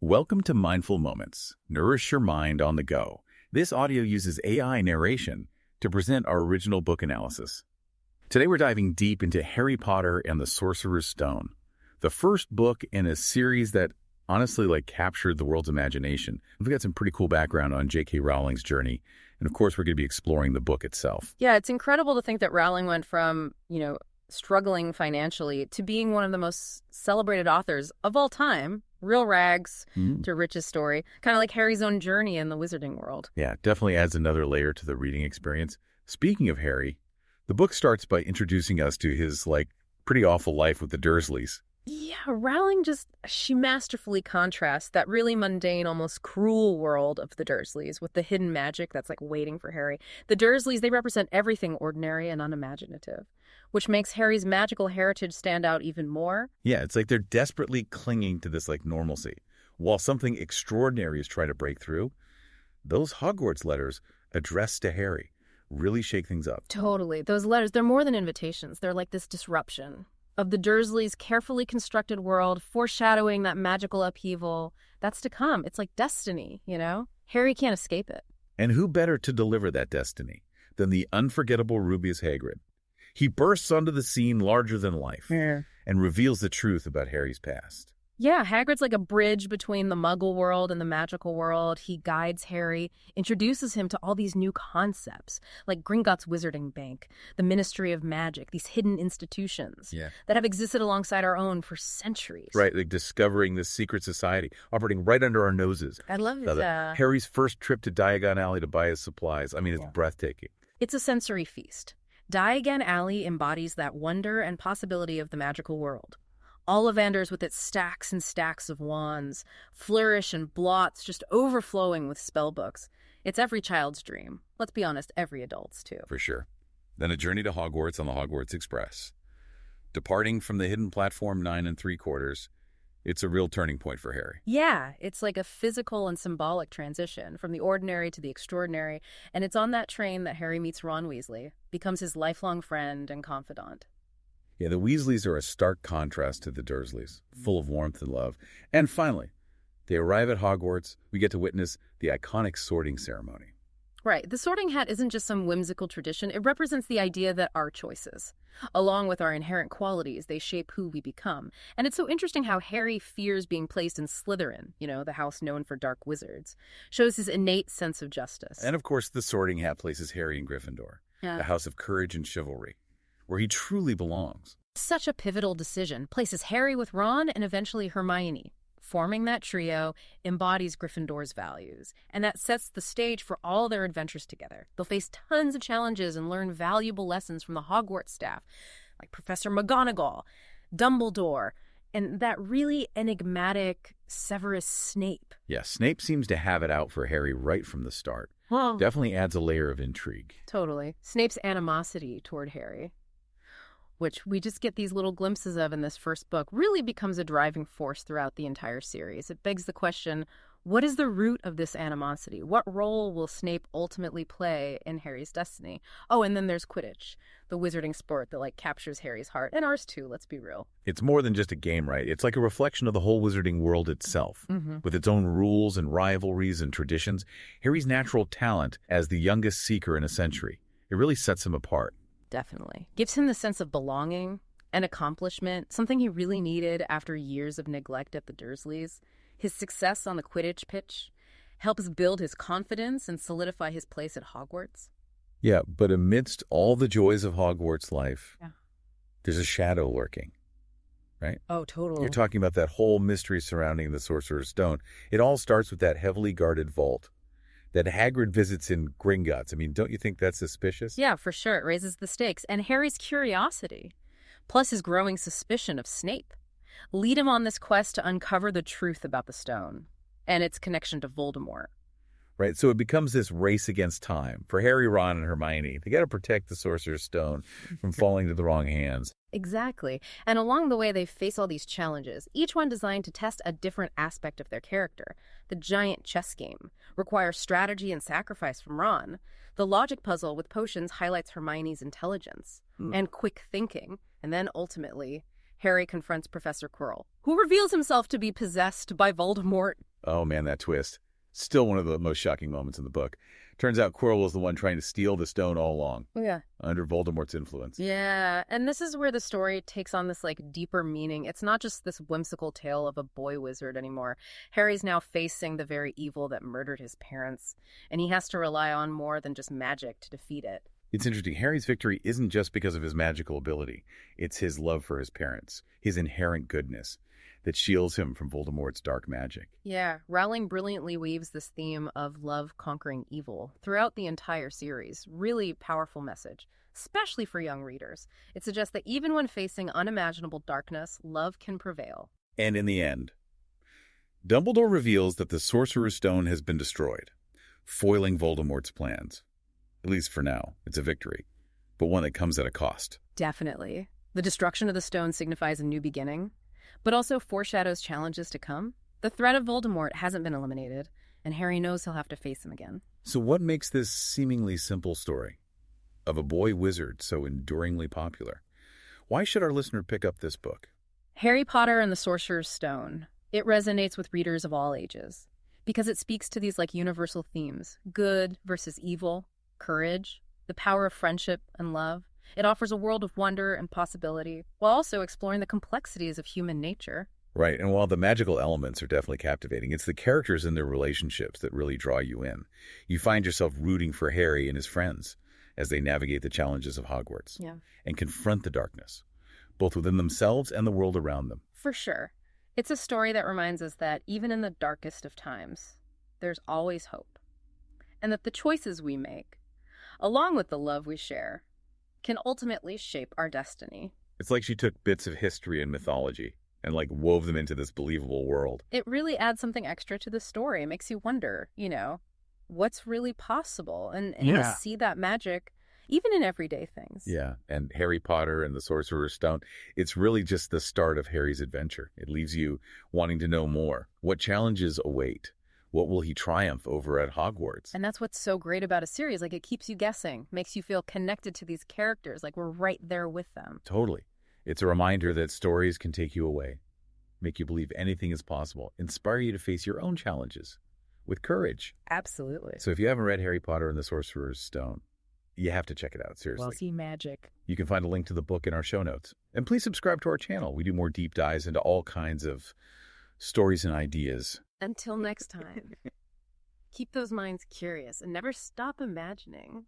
Welcome to Mindful Moments. Nourish your mind on the go. This audio uses AI narration to present our original book analysis. Today we're diving deep into Harry Potter and the Sorcerer's Stone, the first book in a series that honestly captured the world's imagination. We've got some pretty cool background on J.K. Rowling's journey, and of course we're going to be exploring the book itself. Yeah, it's incredible to think that Rowling went from, struggling financially to being one of the most celebrated authors of all time. Real rags to riches story, kind of like Harry's own journey in the wizarding world. Yeah, definitely adds another layer to the reading experience. Speaking of Harry, the book starts by introducing us to his, pretty awful life with the Dursleys. Yeah, Rowling she masterfully contrasts that really mundane, almost cruel world of the Dursleys with the hidden magic that's waiting for Harry. The Dursleys, they represent everything ordinary and unimaginative, which makes Harry's magical heritage stand out even more. Yeah, it's like they're desperately clinging to this normalcy. While something extraordinary is trying to break through, those Hogwarts letters addressed to Harry really shake things up. Totally. Those letters, they're more than invitations. They're like this disruption of the Dursleys' carefully constructed world, foreshadowing that magical upheaval that's to come. It's like destiny, Harry can't escape it. And who better to deliver that destiny than the unforgettable Rubeus Hagrid? He bursts onto the scene larger than life and reveals the truth about Harry's past. Yeah, Hagrid's like a bridge between the Muggle world and the magical world. He guides Harry, introduces him to all these new concepts, like Gringotts Wizarding Bank, the Ministry of Magic, these hidden institutions that have existed alongside our own for centuries. Right, like discovering this secret society operating right under our noses. I love it. Harry's first trip to Diagon Alley to buy his supplies. I mean, it's breathtaking. It's a sensory feast. Diagon Alley embodies that wonder and possibility of the magical world. Ollivanders with its stacks and stacks of wands, flourish and blots just overflowing with spellbooks. It's every child's dream. Let's be honest, every adult's too. For sure. Then a journey to Hogwarts on the Hogwarts Express. Departing from the hidden platform 9 3/4, it's a real turning point for Harry. Yeah, it's like a physical and symbolic transition from the ordinary to the extraordinary, and it's on that train that Harry meets Ron Weasley, becomes his lifelong friend and confidant. Yeah, the Weasleys are a stark contrast to the Dursleys, full of warmth and love. And finally, they arrive at Hogwarts. We get to witness the iconic sorting ceremony. Right. The sorting hat isn't just some whimsical tradition. It represents the idea that our choices, along with our inherent qualities, they shape who we become. And it's so interesting how Harry fears being placed in Slytherin, the house known for dark wizards, shows his innate sense of justice. And of course, the sorting hat places Harry in Gryffindor, a house of courage and chivalry, where he truly belongs. Such a pivotal decision places Harry with Ron and eventually Hermione. Forming that trio embodies Gryffindor's values, and that sets the stage for all their adventures together. They'll face tons of challenges and learn valuable lessons from the Hogwarts staff, like Professor McGonagall, Dumbledore, and that really enigmatic Severus Snape. Yeah, Snape seems to have it out for Harry right from the start. Definitely adds a layer of intrigue. Totally. Snape's animosity toward Harry, which we just get these little glimpses of in this first book, really becomes a driving force throughout the entire series. It begs the question, what is the root of this animosity? What role will Snape ultimately play in Harry's destiny? Oh, and then there's Quidditch, the wizarding sport that captures Harry's heart, and ours too, let's be real. It's more than just a game, right? It's like a reflection of the whole wizarding world itself, with its own rules and rivalries and traditions. Harry's natural talent as the youngest seeker in a century, it really sets him apart. Definitely. Gives him the sense of belonging and accomplishment, something he really needed after years of neglect at the Dursleys. His success on the Quidditch pitch helps build his confidence and solidify his place at Hogwarts. Yeah, but amidst all the joys of Hogwarts life, there's a shadow lurking, right? Oh, totally. You're talking about that whole mystery surrounding the Sorcerer's Stone. It all starts with that heavily guarded vault that Hagrid visits in Gringotts. I mean, don't you think that's suspicious? Yeah, for sure. It raises the stakes. And Harry's curiosity, plus his growing suspicion of Snape, lead him on this quest to uncover the truth about the stone and its connection to Voldemort. Right, so it becomes this race against time. For Harry, Ron, and Hermione, they got to protect the Sorcerer's Stone from falling to the wrong hands. Exactly. And along the way, they face all these challenges, each one designed to test a different aspect of their character. The giant chess game requires strategy and sacrifice from Ron. The logic puzzle with potions highlights Hermione's intelligence and quick thinking. And then ultimately, Harry confronts Professor Quirrell, who reveals himself to be possessed by Voldemort. Oh man, that twist. Still one of the most shocking moments in the book. Turns out Quirrell was the one trying to steal the stone all along. Oh, yeah. Under Voldemort's influence. Yeah, and this is where the story takes on this deeper meaning. It's not just this whimsical tale of a boy wizard anymore. Harry's now facing the very evil that murdered his parents, and he has to rely on more than just magic to defeat it. It's interesting. Harry's victory isn't just because of his magical ability. It's his love for his parents, his inherent goodness that shields him from Voldemort's dark magic. Yeah, Rowling brilliantly weaves this theme of love conquering evil throughout the entire series. Really powerful message, especially for young readers. It suggests that even when facing unimaginable darkness, love can prevail. And in the end, Dumbledore reveals that the Sorcerer's Stone has been destroyed, foiling Voldemort's plans. At least for now, it's a victory, but one that comes at a cost. Definitely. The destruction of the stone signifies a new beginning, but also foreshadows challenges to come. The threat of Voldemort hasn't been eliminated, and Harry knows he'll have to face him again. So what makes this seemingly simple story of a boy wizard so enduringly popular? Why should our listener pick up this book? Harry Potter and the Sorcerer's Stone. It resonates with readers of all ages because it speaks to these universal themes: good versus evil, courage, the power of friendship and love. It offers a world of wonder and possibility while also exploring the complexities of human nature. Right, and while the magical elements are definitely captivating, it's the characters and their relationships that really draw you in. You find yourself rooting for Harry and his friends as they navigate the challenges of Hogwarts and confront the darkness, both within themselves and the world around them. For sure. It's a story that reminds us that even in the darkest of times, there's always hope. And that the choices we make, along with the love we share, can ultimately shape our destiny. It's like she took bits of history and mythology and wove them into this believable world. It really adds something extra to the story. It makes you wonder, what's really possible and you see that magic even in everyday things. Yeah, and Harry Potter and the Sorcerer's Stone, it's really just the start of Harry's adventure. It leaves you wanting to know more. What challenges await? What will he triumph over at Hogwarts? And that's what's so great about a series. It keeps you guessing, makes you feel connected to these characters, we're right there with them. Totally. It's a reminder that stories can take you away, make you believe anything is possible, inspire you to face your own challenges with courage. Absolutely. So if you haven't read Harry Potter and the Sorcerer's Stone, you have to check it out, seriously. Well, see magic. You can find a link to the book in our show notes. And please subscribe to our channel. We do more deep dives into all kinds of stories and ideas. Until next time, keep those minds curious and never stop imagining.